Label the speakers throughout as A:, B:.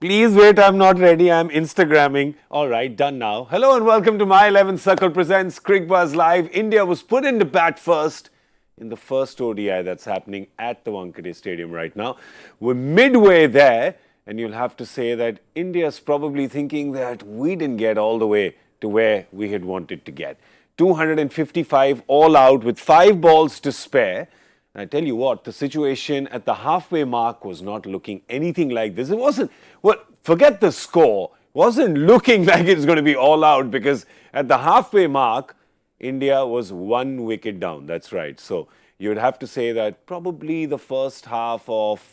A: Please wait, I'm not ready. I'm Instagramming. All right, done now. Hello and welcome to My 11th Circle presents Cricbuzz Live. India was put into bat first in the first ODI that's happening at the Wankhede Stadium right now. We're midway there, and you'll have to say that India's probably thinking that we didn't get all the way to where we had wanted to get. 255 all out with 5 balls to spare. And I tell you what, the situation at the halfway mark was not looking anything like this. It wasn't, well, forget the score, it wasn't looking like it's going to be all out because at the halfway mark, India was 1 wicket down. That's right. So you would have to say that probably the first half of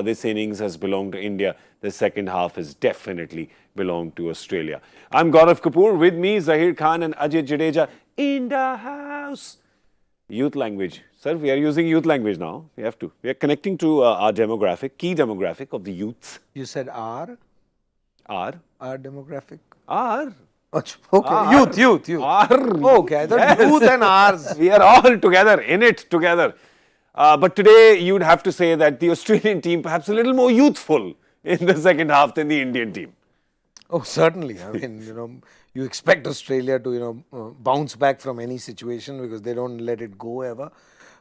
A: this innings has belonged to India. The second half has definitely belonged to Australia. I'm Gaurav Kapur. With me, Zaheer Khan and Ajay Jadeja in the house. Youth language. Sir, we are using youth language now. We have to. We are connecting to our demographic, key demographic of the youths.
B: You said R?
A: R.
B: R demographic?
A: R.
B: Okay.
A: R.
B: Youth.
A: R.
B: Okay, I thought
A: Yes.
B: youth and R's.
A: We are all together, in it together. But today, you'd have to say that the Australian team perhaps a little more youthful in the second half than the Indian team.
B: Oh, certainly. I mean, you expect Australia to, bounce back from any situation because they don't let it go ever.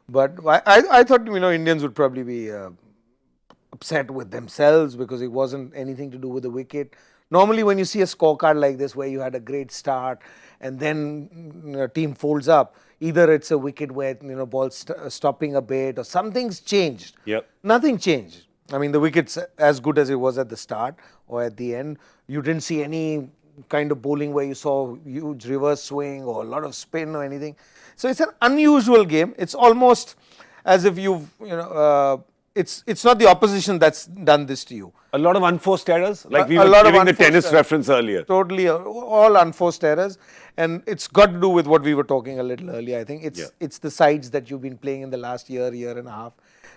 B: But I thought, Indians would probably be upset with themselves because it wasn't anything to do with the wicket. Normally, when you see a scorecard like this where you had a great start and then a team folds up, either it's a wicket where, ball stopping a bit or something's changed.
A: Yep.
B: Nothing changed. I mean, the wicket's as good as it was at the start or at the end. You didn't see any kind of bowling where you saw huge reverse swing or a lot of spin or anything. So it's an unusual game. It's almost as if it's not the opposition that's done this to you.
A: A lot of unforced errors, like we were giving the tennis reference earlier.
B: Totally, all unforced errors. And it's got to do with what we were talking a little earlier. I think it's the sides that you've been playing in the last year and a half,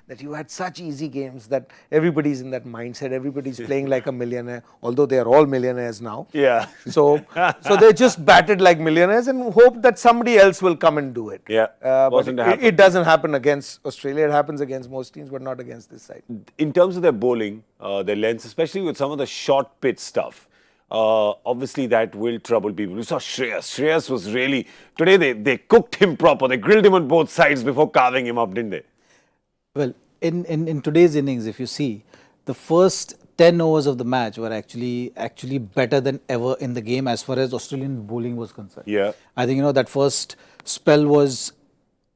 B: that you had such easy games that everybody's in that mindset. Everybody's playing like a millionaire, although they are all millionaires now.
A: Yeah.
B: So they just batted like millionaires and hope that somebody else will come and do it.
A: Yeah.
B: But it doesn't happen against Australia. It happens against most teams, but not against this side.
A: In terms of their bowling, their lengths, especially with some of the short pitch stuff, obviously that will trouble people. We saw Shreyas. Shreyas was really, today they cooked him proper. They grilled him on both sides before carving him up, didn't they?
C: Well, in today's innings, if you see, the first 10 overs of the match were actually better than ever in the game as far as Australian bowling was concerned.
A: Yeah.
C: I think, that first spell was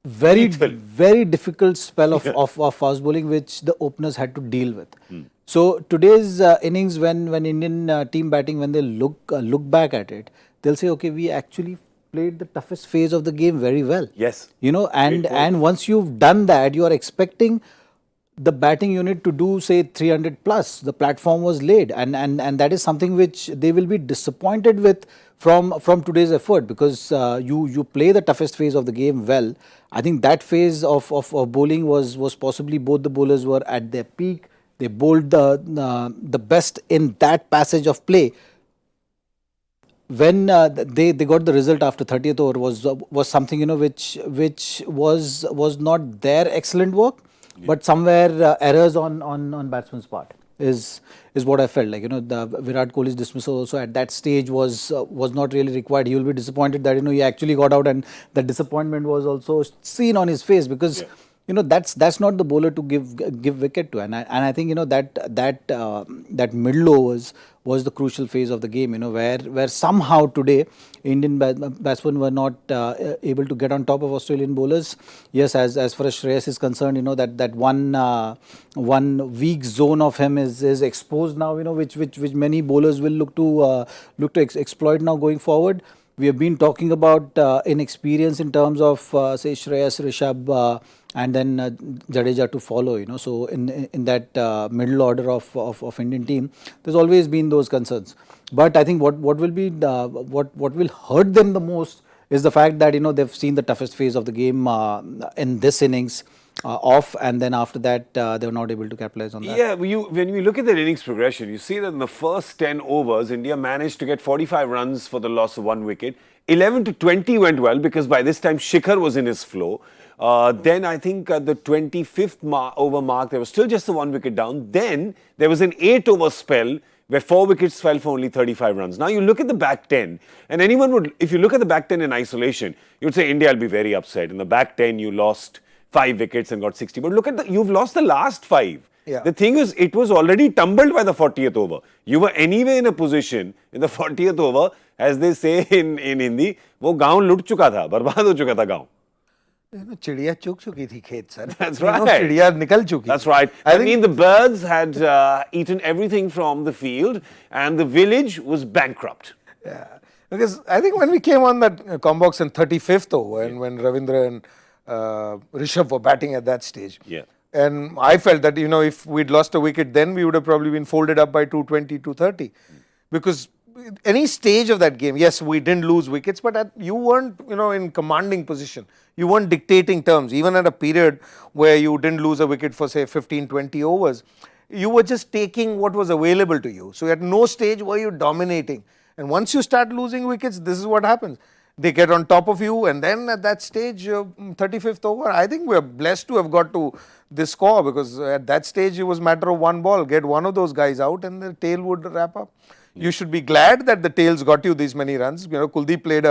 C: very difficult spell of fast bowling, which the openers had to deal with. So today's innings, when Indian team batting, when they look back at it, they'll say, okay, we actually played the toughest phase of the game very well.
A: Yes.
C: And once you've done that, you are expecting the batting unit to do, say, 300 plus. The platform was laid, and that is something which they will be disappointed with from today's effort, because you play the toughest phase of the game well. I think that phase of bowling was possibly both the bowlers were at their peak. They bowled the best in that passage of play. When they got the result after 30th over was something which was not their excellent work, but somewhere errors on batsman's part is what I felt like. The Virat Kohli's dismissal also at that stage was not really required. He will be disappointed that he actually got out, and the disappointment was also seen on his face because. That's not the bowler to give wicket to, and I think that middle overs was the crucial phase of the game. Where somehow today Indian batsmen were not able to get on top of Australian bowlers. Yes, as far as Shreyas is concerned, that one weak zone of him is exposed now. Which many bowlers will look to exploit now going forward. We have been talking about inexperience in terms of say Shreyas, Rishabh, and then Jadeja to follow. So in that middle order of Indian team, there's always been those concerns. But I think what will hurt them the most is the fact that they've seen the toughest phase of the game in this innings. Off, and then after that they were not able to capitalize on that.
A: Yeah, when you look at the innings progression, you see that in the first 10 overs, India managed to get 45 runs for the loss of 1 wicket. 11 to 20 went well because by this time Shikhar was in his flow. Then I think at the 25th over mark, there was still just the 1 wicket down. Then there was an 8-over spell where 4 wickets fell for only 35 runs. Now you look at the back 10, and anyone would, if you look at the back 10 in isolation, you'd say India will be very upset. In the back 10, you lost 5 wickets and got 60. But look at you've lost the last 5.
B: Yeah.
A: The thing is, it was already tumbled by the 40th over. You were anyway in a position in the 40th over, as they say in Hindi, वो गांव लुट चुका था, बर्बाद हो चुका था गांव.
B: चिड़िया चुग चुकी थी खेत सर.
A: That's right.
B: चिड़िया निकल चुकी.
A: That's right. I mean, the birds had eaten everything from the field, and the village was bankrupt.
B: Yeah, because I think when we came on that Combox in 35th over, and when Ravindra and Rishabh were batting at that stage.
A: Yeah.
B: And I felt that, if we'd lost a wicket then, we would have probably been folded up by 220, 230. Because any stage of that game, yes, we didn't lose wickets, but you weren't, in commanding position. You weren't dictating terms. Even at a period where you didn't lose a wicket for, say, 15, 20 overs, you were just taking what was available to you. So at no stage were you dominating. And once you start losing wickets, this is what happens. They get on top of you, and then at that stage, 35th over, I think we're blessed to have got to this score, because at that stage it was a matter of one ball. Get one of those guys out and the tail would wrap up. You should be glad that the tails got you these many runs. Kuldeep played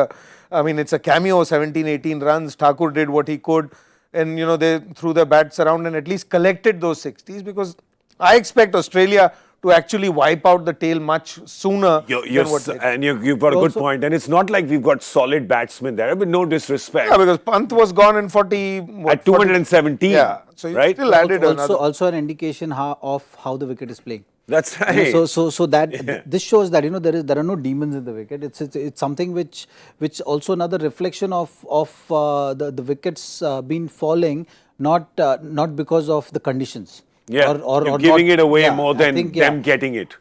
B: it's a cameo, 17, 18 runs. Thakur did what he could, and they threw their bats around and at least collected those 60s, because I expect Australia to actually wipe out the tail much sooner.
A: You've got a good point. And it's not like we've got solid batsmen there, but no disrespect.
B: Yeah, because Pant was gone in 40...
A: At 217.
B: Yeah, so you
A: right?
B: still added another.
C: Also an indication of how the wicket is playing.
A: That's right.
C: So that this shows that there are no demons in the wicket. It's something which also another reflection of the wickets been falling, not because of the conditions.
A: Yeah, you're giving it away more than them getting it.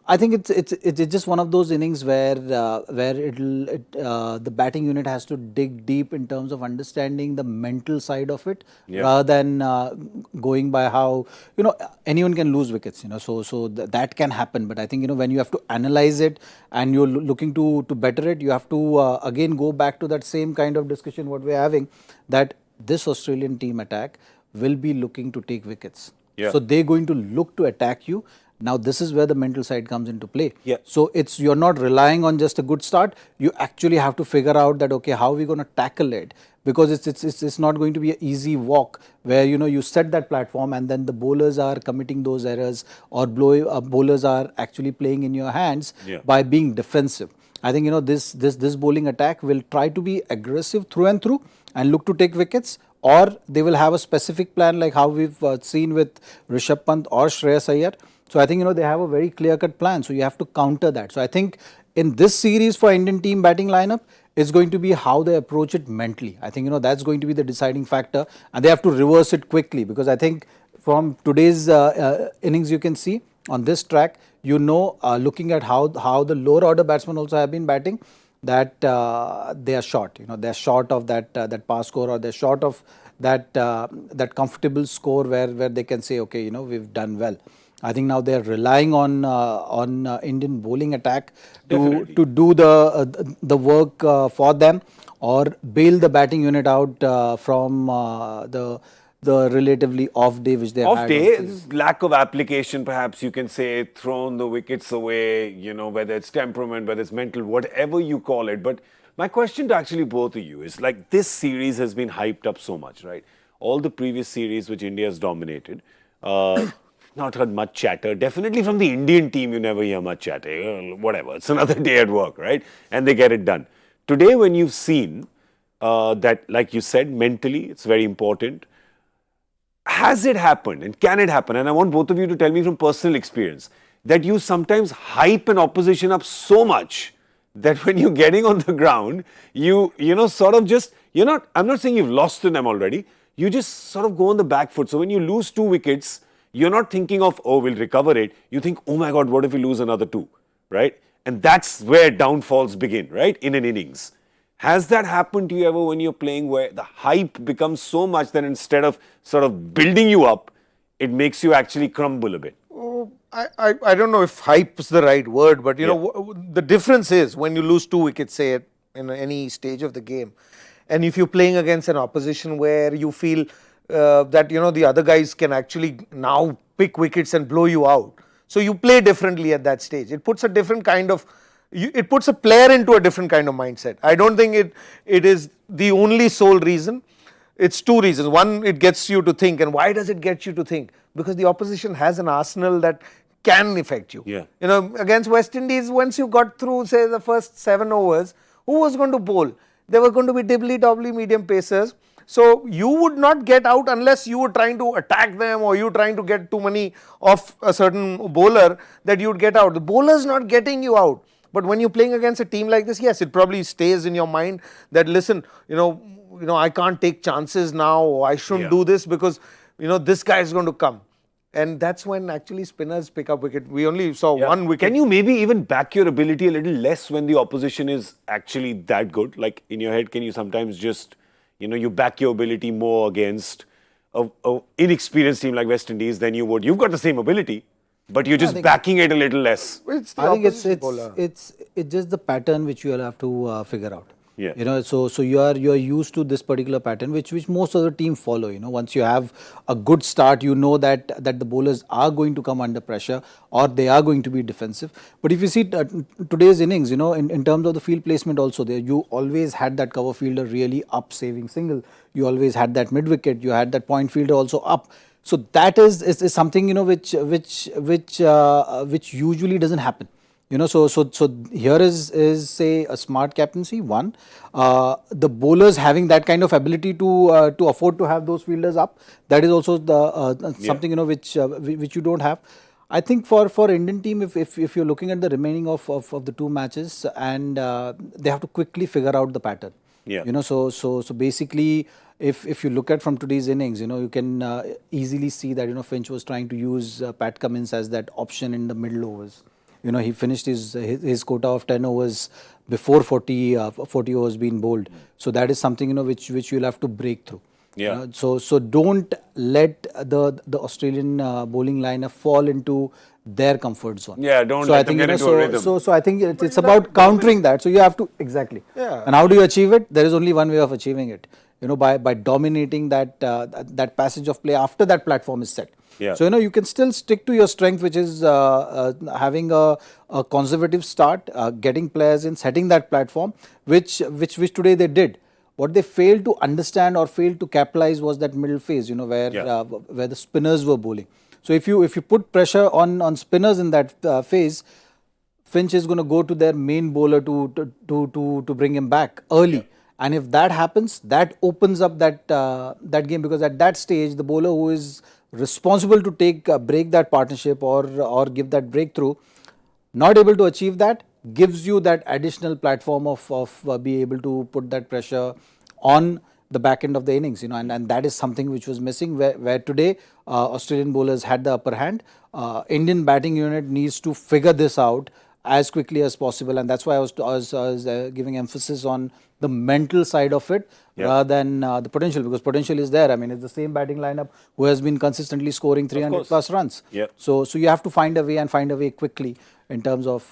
C: I think it's just one of those innings where the batting unit has to dig deep in terms of understanding the mental side of it, rather than going by how anyone can lose wickets. So that can happen. But I think when you have to analyze it and you're looking to better it, you have to again go back to that same kind of discussion what we're having, that this Australian team attack will be looking to take wickets.
A: Yeah.
C: So they're going to look to attack you. Now this is where the mental side comes into play.
A: Yeah.
C: So you're not relying on just a good start. You actually have to figure out that, okay, how are we going to tackle it? Because it's not going to be an easy walk where you set that platform and then the bowlers are committing those errors, or bowlers are actually playing in your hands by being defensive. I think this bowling attack will try to be aggressive through and through and look to take wickets. Or they will have a specific plan like how we've seen with Rishabh Pant or Shreyas Iyer. So I think they have a very clear-cut plan. So you have to counter that. So I think in this series for Indian team batting lineup, it's going to be how they approach it mentally. I think that's going to be the deciding factor, and they have to reverse it quickly, because I think from today's innings you can see on this track, looking at how the lower order batsmen also have been batting, that they are short. They are short of that pass score, or they're short of that comfortable score where they can say, okay, we've done well. I think now they are relying on Indian bowling attack to do the work for them, or bail the batting unit out from the relatively off day which they had.
A: Off day, lack of application, perhaps you can say, thrown the wickets away, whether it's temperament, whether it's mental, whatever you call it. But my question to actually both of you is, like, this series has been hyped up so much, right? All the previous series which India has dominated, not heard much chatter. Definitely from the Indian team, you never hear much chatter. Whatever, it's another day at work, right? And they get it done. Today, when you've seen that, like you said, mentally, it's very important. Has it happened, and can it happen? And I want both of you to tell me from personal experience that you sometimes hype an opposition up so much that when you're getting on the ground, sort of just, I'm not saying you've lost to them already, you just sort of go on the back foot. So when you lose 2 wickets, you're not thinking of, oh, we'll recover it. You think, oh my God, what if we lose another 2, right? And that's where downfalls begin, right, in an innings. Has that happened to you ever when you're playing, where the hype becomes so much that instead of sort of building you up, it makes you actually crumble a bit?
B: Oh, I don't know if hype is the right word, but the difference is when you lose 2 wickets, say, in any stage of the game, And if you're playing against an opposition where you feel that the other guys can actually now pick wickets and blow you out, so you play differently at that stage. It puts a different kind of it puts a player into a different kind of mindset. I don't think it is the only sole reason. It's two reasons. One, it gets you to think. And why does it get you to think? Because the opposition has an arsenal that can affect you.
A: Yeah.
B: Against West Indies, once you got through, say, the first 7 overs, who was going to bowl? There were going to be dibbly-dobbly medium pacers. So you would not get out unless you were trying to attack them or you were trying to get too many of a certain bowler that you would get out. The bowler's not getting you out. But when you're playing against a team like this, yes, it probably stays in your mind that, listen, I can't take chances now, or I shouldn't do this because, this guy is going to come. And that's when actually spinners pick up wicket. We only saw one wicket.
A: Can you maybe even back your ability a little less when the opposition is actually that good? Like in your head, can you sometimes just, you back your ability more against a inexperienced team like West Indies than you would? You've got the same ability, but you're just backing it a little less.
B: It's the
C: I think
B: opposition bowler.
C: it's just the pattern which you will have to figure out.
A: Yeah.
C: So you are used to this particular pattern which most of the team follow. Once you have a good start, that the bowlers are going to come under pressure or they are going to be defensive. But if you see today's innings, in terms of the field placement also, there you always had that cover fielder really up saving single. You always had that mid wicket. You had that point fielder also up. So that is something which usually doesn't happen. So here is say a smart captaincy. One, the bowlers having that kind of ability to afford to have those fielders up. That is also the something which you don't have. I think for Indian team, if you're looking at the remaining of the 2 matches, and they have to quickly figure out the pattern.
A: Yeah.
C: So basically, if you look at from today's innings, you can easily see that Finch was trying to use Pat Cummins as that option in the middle overs. He finished his quota of 10 overs before 40 overs being bowled. So that is something which you'll have to break through.
A: Yeah.
C: So don't let the Australian bowling lineup fall into their comfort zone.
A: Yeah, don't let them get into a rhythm.
C: So I think it's about countering that. So you have to exactly.
B: Yeah.
C: And how do you achieve it? There is only one way of achieving it. By dominating that passage of play after that platform is set.
A: Yeah.
C: So you can still stick to your strength, which is having a conservative start, getting players in, setting that platform, which today they did. What they failed to understand or failed to capitalize was that middle phase, where the spinners were bowling. So if you put pressure on spinners in that phase, Finch is going to go to their main bowler to bring him back early. Yeah. And if that happens, that opens up that game, because at that stage, the bowler who is responsible to break that partnership or give that breakthrough, not able to achieve that, gives you that additional platform of be able to put that pressure on the back end of the innings, and that is something which was missing, where today Australian bowlers had the upper hand. Indian batting unit needs to figure this out as quickly as possible, and that's why I was giving emphasis on the mental side of it rather than the potential, because potential is there. I mean, it's the same batting lineup who has been consistently scoring 300 plus runs.
A: Yeah.
C: So you have to find a way quickly in terms of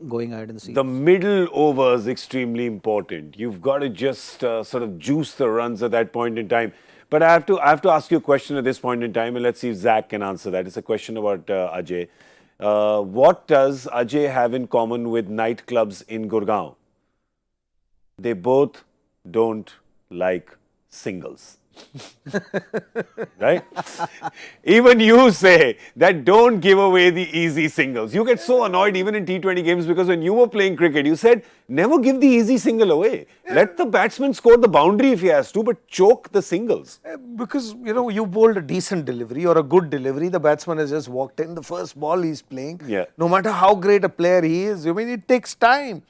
C: going ahead in the season.
A: The middle over is extremely important. You've got to just sort of juice the runs at that point in time. But I have to ask you a question at this point in time, and let's see if Zach can answer that. It's a question about Ajay. What does Ajay have in common with nightclubs in Gurgaon? They both don't like singles. Right? Even you say that don't give away the easy singles. You get so annoyed even in T20 games, because when you were playing cricket, you said, never give the easy single away. Yeah. Let the batsman score the boundary if he has to, but choke the singles.
B: Because, you bowled a decent delivery or a good delivery. The batsman has just walked in. The first ball he's playing. Yeah. No matter how great a player he is, it takes time.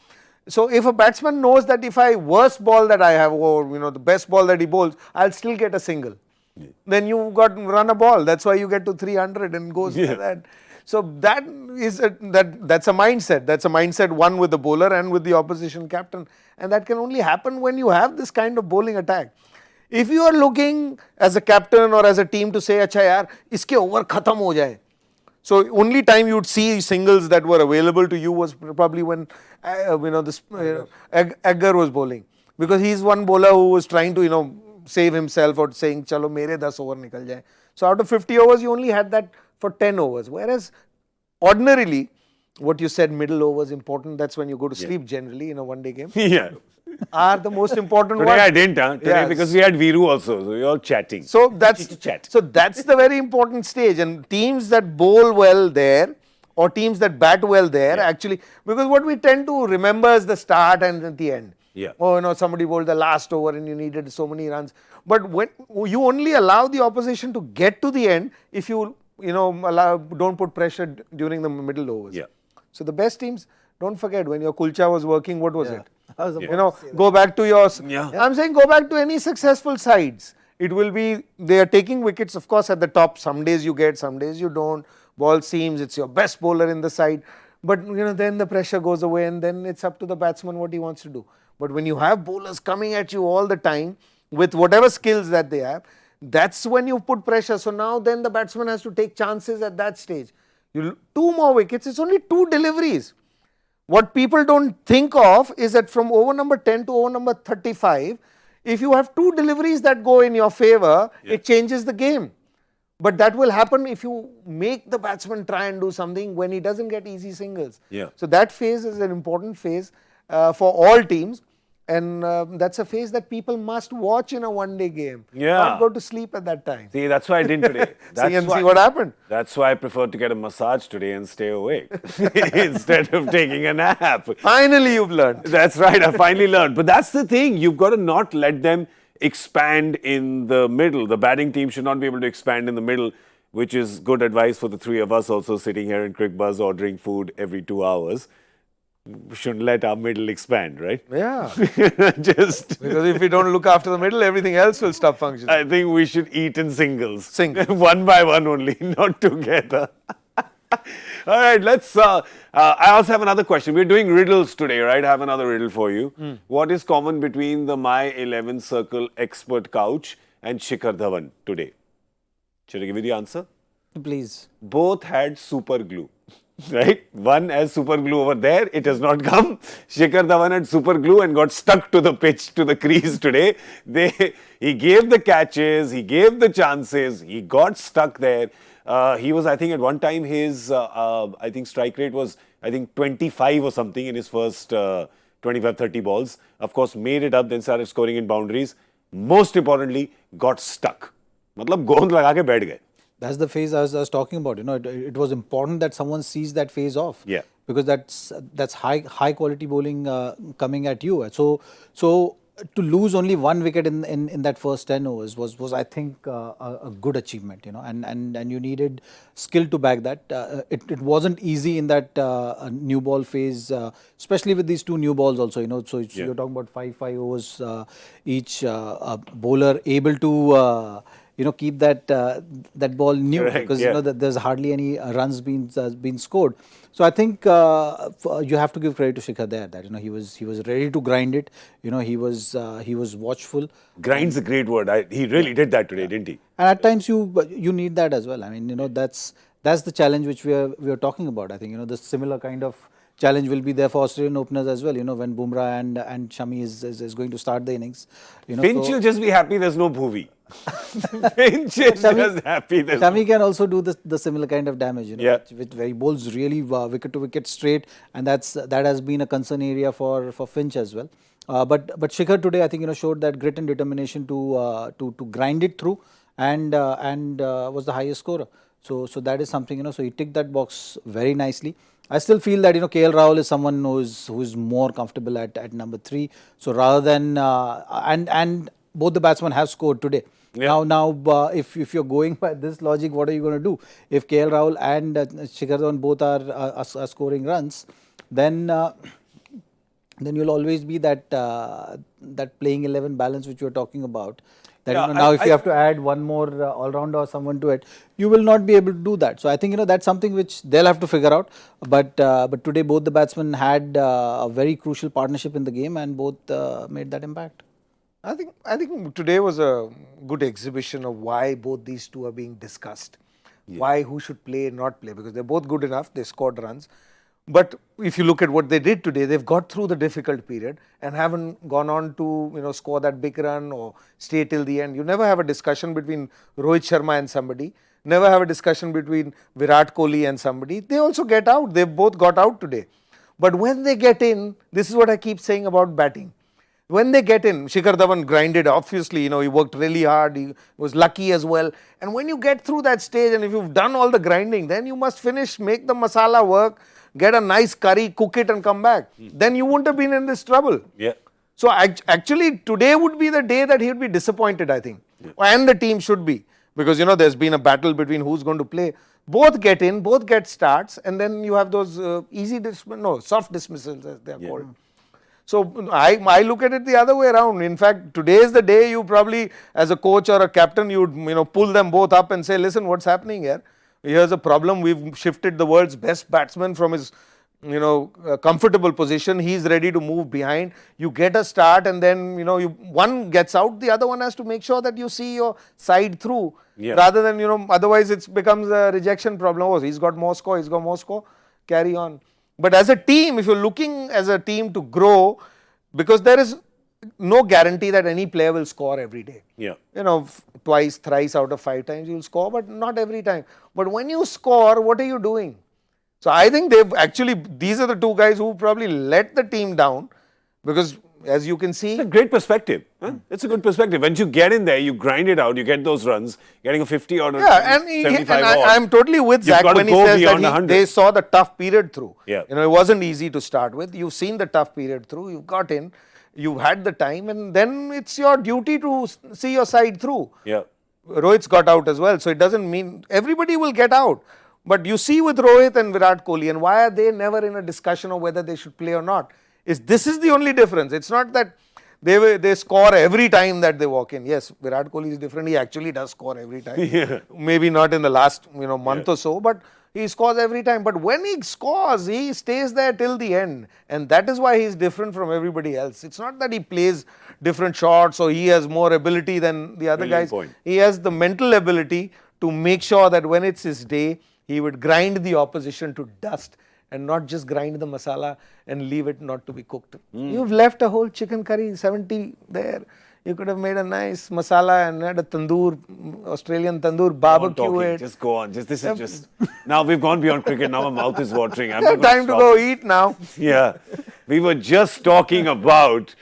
B: So if a batsman knows that if I worst ball that I have, or the best ball that he bowls, I'll still get a single. Yeah. Then you got run a ball. That's why you get to 300 and goes like that. So that's a mindset. That's a mindset, one with the bowler and with the opposition captain. And that can only happen when you have this kind of bowling attack. If you are looking as a captain or as a team to say, "Acha yaar, iske over khatam ho jaye." So only time you would see singles that were available to you was probably when Aggar was bowling. because he's one bowler who was trying to save himself or saying chalo mere 10 over nikal jaye. So out of 50 overs you only had that for 10 overs, whereas ordinarily what you said, middle overs important, that's when you go to sleep generally in a one day game,
A: Yeah.
B: are the most important
A: Today
B: ones.
A: I didn't, Today
B: Yeah.
A: because we had Viru also, so we were all chatting.
B: So that's
A: Chit-chat.
B: so that's the very important stage, and teams that bowl well there or teams that bat well there actually, because what we tend to remember is the start and at the end.
A: Yeah.
B: Oh, somebody bowled the last over and you needed so many runs. But when you only allow the opposition to get to the end if you don't put pressure during the middle overs.
A: Yeah.
B: So the best teams, don't forget when your kulcha was working, what was it?
C: I was about to say
B: Go back to yours.
A: Yeah.
B: I'm saying go back to any successful sides. It will be, they are taking wickets, of course, at the top. Some days you get, some days you don't. Ball seams, it's your best bowler in the side. But, then the pressure goes away and then it's up to the batsman what he wants to do. But when you have bowlers coming at you all the time with whatever skills that they have, that's when you put pressure. So now then the batsman has to take chances at that stage. 2 more wickets, it's only 2 deliveries. What people don't think of is that from over number 10 to over number 35, if you have 2 deliveries that go in your favor, it changes the game. But that will happen if you make the batsman try and do something when he doesn't get easy singles.
A: Yeah.
B: So that phase is an important phase for all teams. And that's a phase that people must watch in a one-day game.
A: Yeah.
B: Not go to sleep at that time.
A: See, that's why I didn't today.
B: See what happened.
A: That's why I preferred to get a massage today and stay awake instead of taking a nap.
B: Finally, you've learned.
A: That's right, I finally learned. But that's the thing, you've got to not let them expand in the middle. The batting team should not be able to expand in the middle, which is good advice for the 3 of us also sitting here in Cricbuzz ordering food every 2 hours. We shouldn't let our middle expand, right?
B: Yeah.
A: Just,
B: Because if we don't look after the middle, everything else will stop functioning.
A: I think we should eat in singles.
B: Singles.
A: One by one only, not together. All right, let's. I also have another question. We're doing riddles today, right? I have another riddle for you. What is common between the My 11 Circle expert couch and Shikhar Dhawan today? Should I give you the answer?
C: Please.
A: Both had super glue. Right? One has super glue over there. It has not come. Shikhar Dhawan had super glue and got stuck to the pitch, to the crease today. He gave the catches, he gave the chances, he got stuck there. He was, I think, at one time his, strike rate was, 25 or something in his first 25, 30 balls. Of course, made it up, then started scoring in boundaries. Most importantly, got stuck. मतलब गोंद लगा के बैठ गए.
C: That's the phase I was talking about. It was important that someone sees that phase off.
A: Yeah.
C: Because that's high quality bowling coming at you. So to lose only 1 wicket in that first 10 overs was I think a good achievement. And you needed skill to back that. It wasn't easy in that new ball phase, especially with these 2 new balls also. So you're talking about 5 overs each bowler able to. Keep that ball new.
A: Correct,
C: because
A: yeah.
C: there's hardly any runs been scored. So I think you have to give credit to Shikhar there that he was ready to grind it. He was watchful.
A: Grind's a great word. He really did that today, didn't he?
C: And at times you need that as well. I mean that's the challenge which we are talking about. I think the similar kind of challenge will be there for Australian openers as well. When Bumrah and Shami is going to start the innings.
A: Finch will just be happy there's no Bhuvi. Finch is just happy there's
C: Shami can also do the similar kind of damage.
A: Yeah.
C: Where he bowls really wicket to wicket straight, and that has been a concern area for Finch as well. But Shikhar today I think showed that grit and determination to grind it through and was the highest scorer. So that is something so he ticked that box very nicely. I still feel that KL Rahul is someone who is more comfortable at number 3. So rather than and both the batsmen have scored today.
A: Yeah.
C: Now if you're going by this logic, what are you going to do? If KL Rahul and Shikhar Dhawan both are scoring runs, then you'll always be that playing 11 balance which you're talking about. That now if you have to add one more all-rounder or someone to it, you will not be able to do that. So I think that's something which they'll have to figure out. But today both the batsmen had a very crucial partnership in the game and both made that impact.
B: I think today was a good exhibition of why both these 2 are being discussed. Yeah. Why, who should play and not play, because they're both good enough, they scored runs. But if you look at what they did today, they've got through the difficult period and haven't gone on to score that big run or stay till the end. You never have a discussion between Rohit Sharma and somebody. Never have a discussion between Virat Kohli and somebody. They also get out. They've both got out today. But when they get in, this is what I keep saying about batting. When they get in, Shikhar Dhawan grinded, obviously, he worked really hard, he was lucky as well. And when you get through that stage and if you've done all the grinding, then you must finish, make the masala work, get a nice curry, cook it and come back. Then you wouldn't have been in this trouble.
A: Yeah.
B: So actually, today would be the day that he would be disappointed, I think. Yeah. And the team should be. Because, there's been a battle between who's going to play. Both get in, both get starts, and then you have those soft dismissals as they're called. So I look at it the other way around. In fact, today is the day you probably, as a coach or a captain, you'd pull them both up and say, listen, what's happening here? Here's a problem. We've shifted the world's best batsman from his comfortable position. He's ready to move behind. You get a start, and then one gets out. The other one has to make sure that you see your side through, rather than otherwise it becomes a rejection problem. Oh, he's got more score. He's got more score. Carry on. But as a team, if you're looking as a team to grow, because there is no guarantee that any player will score every day.
A: Yeah.
B: Twice, thrice out of 5 times you'll score, but not every time. But when you score, what are you doing? So I think these are the two guys who probably let the team down, because as you can see,
A: it's a great perspective. Huh? It's a good perspective. Once you get in there, you grind it out, you get those runs, getting a 50 or 75 odd.
B: I'm totally with Zach when he says that they saw the tough period through.
A: Yeah.
B: It wasn't easy to start with. You've seen the tough period through. You've got in. You've had the time, and then it's your duty to see your side through.
A: Yeah.
B: Rohit's got out as well, so it doesn't mean everybody will get out. But you see with Rohit and Virat Kohli, and why are they never in a discussion of whether they should play or not? This is the only difference. It's not that they score every time that they walk in. Yes, Virat Kohli is different. He actually does score every time.
A: Yeah.
B: Maybe not in the last month or so, but he scores every time. But when he scores, he stays there till the end. And that is why he's different from everybody else. It's not that he plays different shots or he has more ability than the other guys.
A: Point.
B: He has the mental ability to make sure that when it's his day, he would grind the opposition to dust and not just grind the masala and leave it not to be cooked. You've left a whole chicken curry 70 there. You could have made a nice masala and had a tandoor, Australian tandoor, barbecue it.
A: Just go on. This is just... Now we've gone beyond cricket. Now my mouth is watering.
B: Time to go eat now.
A: Yeah. We were just talking about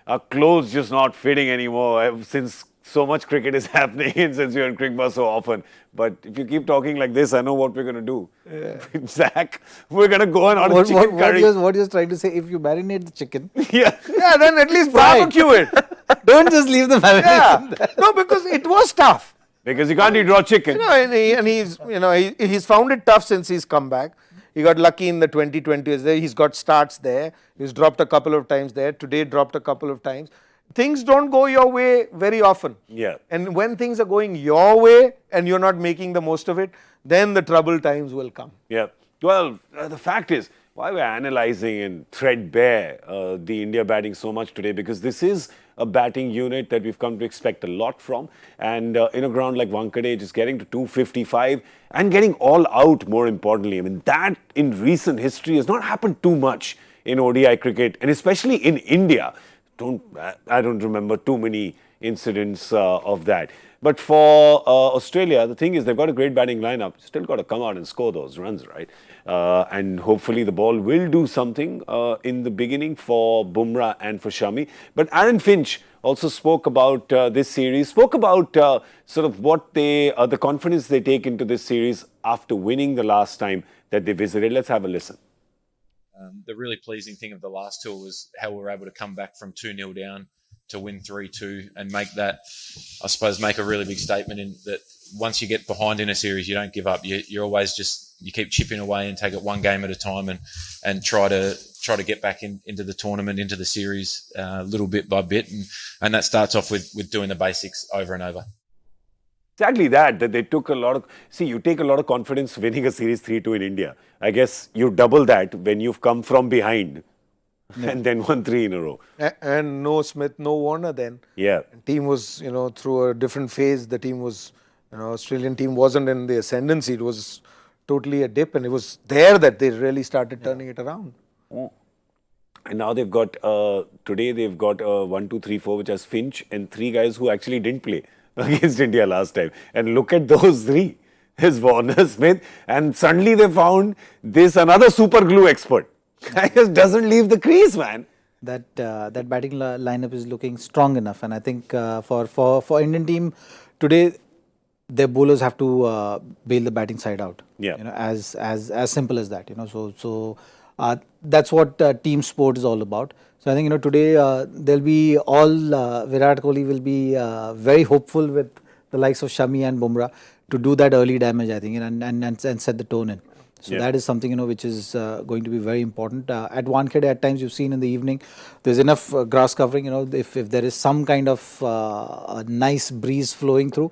A: our clothes just not fitting anymore since so much cricket is happening and since we're in Cricbuzz so often. But if you keep talking like this, I know what we're going to do. Yeah. Zach, we're going to go and order chicken curry.
C: What you're trying to say, if you marinate the chicken...
B: Yeah, then at least barbecue it.
C: Don't just leave the marination there.
B: No, because it was tough.
A: Because you can't eat raw chicken.
B: He's found it tough since he's come back. He got lucky in the 2020s. He's got starts there. He's dropped a couple of times there. Today dropped a couple of times. Things don't go your way very often.
A: Yeah.
B: And when things are going your way and you're not making the most of it, then the trouble times will come.
A: Yeah. Well, the fact is, why we're analyzing and threadbare the India batting so much today, because this is a batting unit that we've come to expect a lot from. And in a ground like Wankhede, just getting to 255 and getting all out, more importantly. I mean, that in recent history has not happened too much in ODI cricket, and especially in India. I don't remember too many incidents of that. But for Australia, the thing is they've got a great batting lineup. Still got to come out and score those runs, right? And hopefully the ball will do something in the beginning for Bumrah and for Shami. But Aaron Finch also spoke about this series, spoke about sort of what the confidence they take into this series after winning the last time that they visited. Let's have a listen.
D: The really pleasing thing of the last tour was how we were able to come back from 2-0 down to win 3-2 and make that, I suppose, make a really big statement in that once you get behind in a series, you don't give up. You're always you keep chipping away and take it one game at a time and try to get back into the tournament, into the series, little bit by bit. And that starts off with doing the basics over and over.
A: Exactly that they took a lot of... See, you take a lot of confidence winning a series 3-2 in India. I guess you double that when you've come from behind and then won 3 in a row.
B: And no Smith, no Warner then.
A: Yeah.
B: The team was, through a different phase. The team was, Australian team wasn't in the ascendancy. It was totally a dip, and it was there that they really started turning it around.
A: And now they've got, today they've got 1, 2, 3, 4, which has Finch and 3 guys who actually didn't play against India last time. And look at those 3. There's Warner, Smith, and suddenly they found this another super glue expert. Guy just doesn't leave the crease, man.
C: That batting lineup is looking strong enough, and I think for Indian team today, their bowlers have to bail the batting side out.
A: Yeah.
C: As simple as that. So that's what team sport is all about. So I think today there'll be all Virat Kohli will be very hopeful with the likes of Shami and Bumrah to do that early damage, I think, and set the tone in. So that is something which is going to be very important. At Wankhede, at times you've seen in the evening, there's enough grass covering. If there is some kind of a nice breeze flowing through,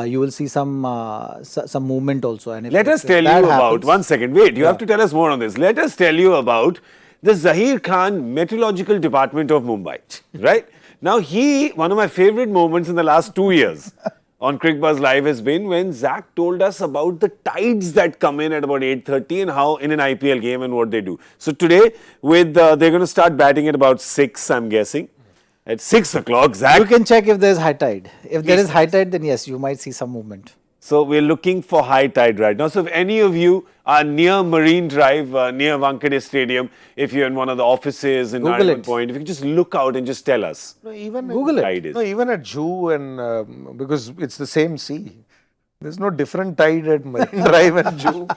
C: you will see some movement also. And
A: Let us tell you about, one second, wait, you have to tell us more on this. Let us tell you about the Zaheer Khan Meteorological Department of Mumbai, right? Now, one of my favorite moments in the last 2 years on Cricbuzz Live has been when Zach told us about the tides that come in at about 8:30 and how in an IPL game and what they do. So today, they're going to start batting at about 6, I'm guessing. At 6 o'clock, Zach.
C: You can check if there's high tide. If there is high tide, then yes, you might see some movement.
A: So we're looking for high tide right now. So if any of you are near Marine Drive, near Wankhede Stadium, if you're in one of the offices in Nariman Point, if you can just look out and just tell us.
B: No, even
C: Google it.
A: Tide is.
B: No, even at Juhu and because it's the same sea. There's no different tide at Marine Drive and Juhu.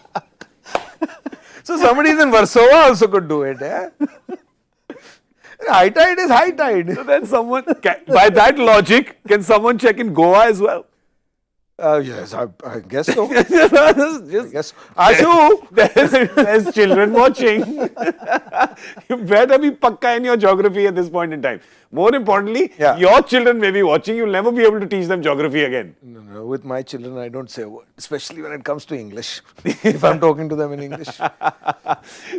B: So somebody in Warsaw also could do it. Eh? High tide is high tide.
A: So then by that logic, can someone check in Goa as well?
B: Yes, I guess so.
A: Just, Ashu, there's children watching. You better be pakka in your geography at this point in time. More importantly, your children may be watching. You'll never be able to teach them geography again.
B: No, with my children, I don't say a word, especially when it comes to English. If I'm talking to them in English.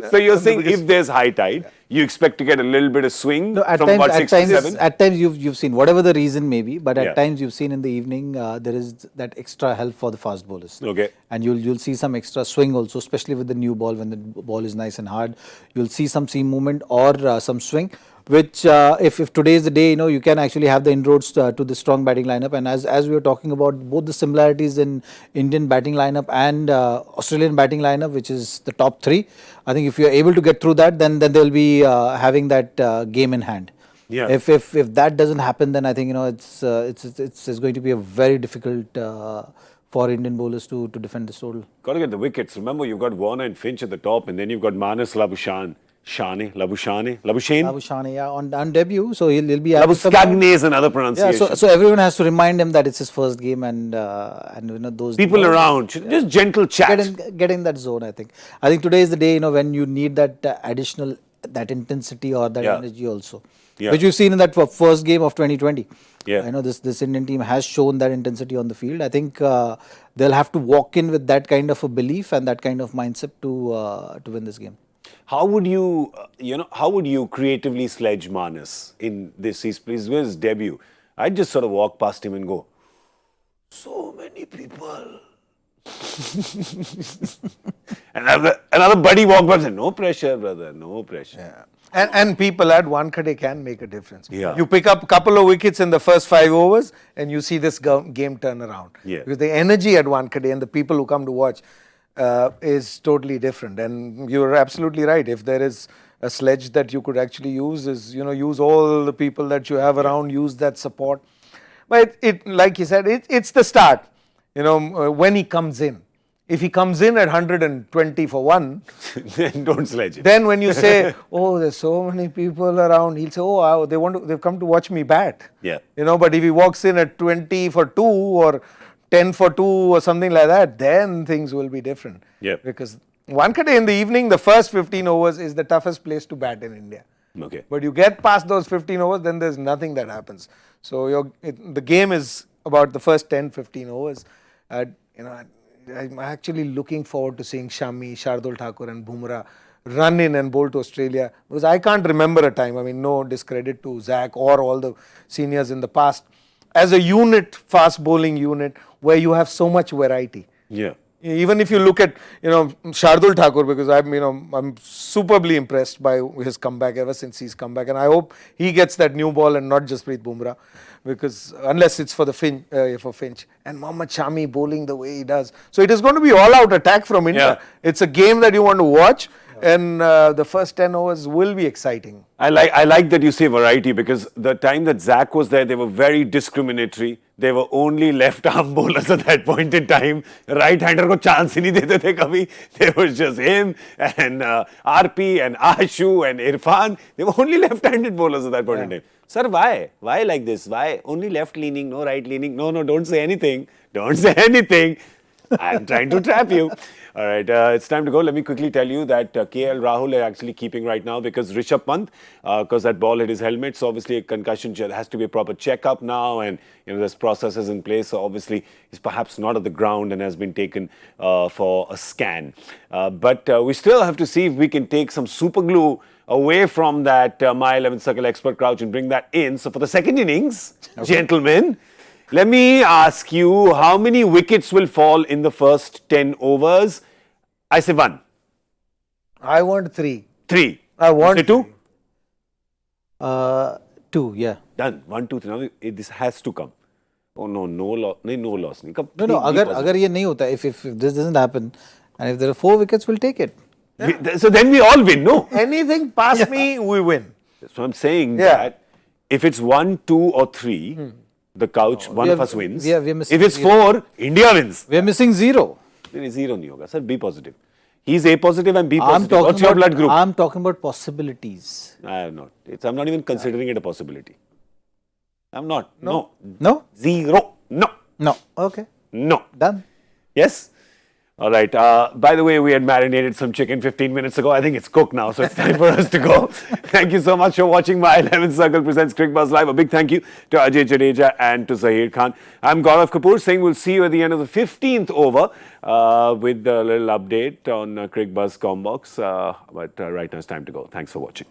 A: So you're saying if there's high tide, you expect to get a little bit of swing
C: No,
A: from about 6 to 7?
C: At times you've seen, whatever the reason may be, but at times you've seen in the evening, there is that extra help for the fast bowlers.
A: Okay.
C: And you'll see some extra swing also, especially with the new ball, when the ball is nice and hard. You'll see some seam movement or some swing, which if today is the day, you can actually have the inroads to the strong batting lineup. And as we were talking about both the similarities in Indian batting lineup and Australian batting lineup, which is the top 3, I think if you're able to get through that, then they'll be having that game in hand.
A: Yeah.
C: If that doesn't happen, then I think it's going to be a very difficult for Indian bowlers to defend this total.
A: Got to get the wickets. Remember, you've got Warner and Finch at the top, and then you've got Manas Labuschagne,
C: Labuschagne, yeah, on debut, so he'll be.
A: Labuschagne is another pronunciation.
C: Yeah, so everyone has to remind him that it's his first game, and those
A: people around, just gentle chat.
C: Get in that zone. I think today is the day when you need that additional intensity or that energy also, which you've seen in that first game of 2020.
A: Yeah,
C: I know this Indian team has shown that intensity on the field. I think they'll have to walk in with that kind of a belief and that kind of mindset to win this game.
A: How would you, how would you creatively sledge Manas in this? His debut. I'd just sort of walk past him and go, so many people. Another buddy walked by and said, no pressure, brother, no pressure.
B: Yeah. And people at Wankhede can make a difference.
A: Yeah.
B: You pick up a couple of wickets in the first 5 overs and you see this game turn around.
A: Yeah.
B: Because the energy at Wankhede and the people who come to watch is totally different. And you're absolutely right. If there is a sledge that you could actually use, use all the people that you have around, use that support. But it like you said, it's the start. When he comes in. If he comes in at 120 for 1,
A: then don't sledge it.
B: Then when you say, oh, there's so many people around, he'll say, oh, they've come to watch me bat.
A: Yeah.
B: But if he walks in at 20 for 2 or 10 for 2 or something like that, then things will be different.
A: Yeah.
B: Because Wankhede in the evening, the first 15 overs is the toughest place to bat in India.
A: Okay.
B: But you get past those 15 overs, then there's nothing that happens. So the game is about the first 10, 15 overs. I'm actually looking forward to seeing Shami, Shardul Thakur and Bumrah run in and bowl to Australia. Because I can't remember a time, no discredit to Zach or all the seniors in the past, as a unit, fast bowling unit, where you have so much variety.
A: Yeah.
B: Even if you look at, Shardul Thakur, because I'm superbly impressed by his comeback ever since he's come back, and I hope he gets that new ball and not just Preet Bumrah, because unless it's for Finch, and Mohammad Shami bowling the way he does, so it is going to be all-out attack from India.
A: Yeah.
B: It's a game that you want to watch, and the first 10 overs will be exciting.
A: I like that you say variety, because the time that Zach was there, they were very discriminatory. They were only left arm bowlers at that point in time. Right hander ko chance hi nahi dete the kabhi. There was just him and RP and Ashu and Irfan. They were only left-handed bowlers at that point in time. Sir, why? Why like this? Why only left leaning, no right leaning? No, don't say anything. Don't say anything. I'm trying to trap you. All right, it's time to go. Let me quickly tell you that KL Rahul are actually keeping right now because Rishabh Pant, because that ball hit his helmet. So obviously a concussion, there has to be a proper checkup now, and there's processes in place. So obviously he's perhaps not at the ground and has been taken for a scan. But we still have to see if we can take some super glue away from that My 11 Circle expert crouch and bring that in. So for the second innings, gentlemen, let me ask you, how many wickets will fall in the first 10 overs? I say 1.
B: I want 3.
A: 3.
B: I want
A: say 2.
C: 2, yeah.
A: Done. 1, 2, 3. Now this has to come. Oh no loss. No loss.
C: No, agar ye nahi hota, if this doesn't happen, and if there are 4 wickets, we'll take it.
A: So then we all win, no?
B: Anything past me, we win.
A: So I'm saying that if it's 1, 2 or 3, the couch, one of us wins.
C: Missing
A: if it's 4, India wins.
C: We are missing 0.
A: There is 0 nahi hoga. Sir, be positive. He's A positive and B positive. What's your blood group?
C: I'm talking about possibilities.
A: I am not. I'm not even considering it a possibility. I'm not. No. 0. No.
C: Okay.
A: No.
C: Done.
A: Yes? All right. By the way, we had marinated some chicken 15 minutes ago. I think it's cooked now, so it's time for us to go. Thank you so much for watching My 11 Circle presents Cricbuzz Live. A big thank you to Ajay, Jadeja and to Zaheer Khan. I'm Gaurav Kapur saying we'll see you at the end of the 15th over with a little update on Cricbuzz Combox. But right now it's time to go. Thanks for watching.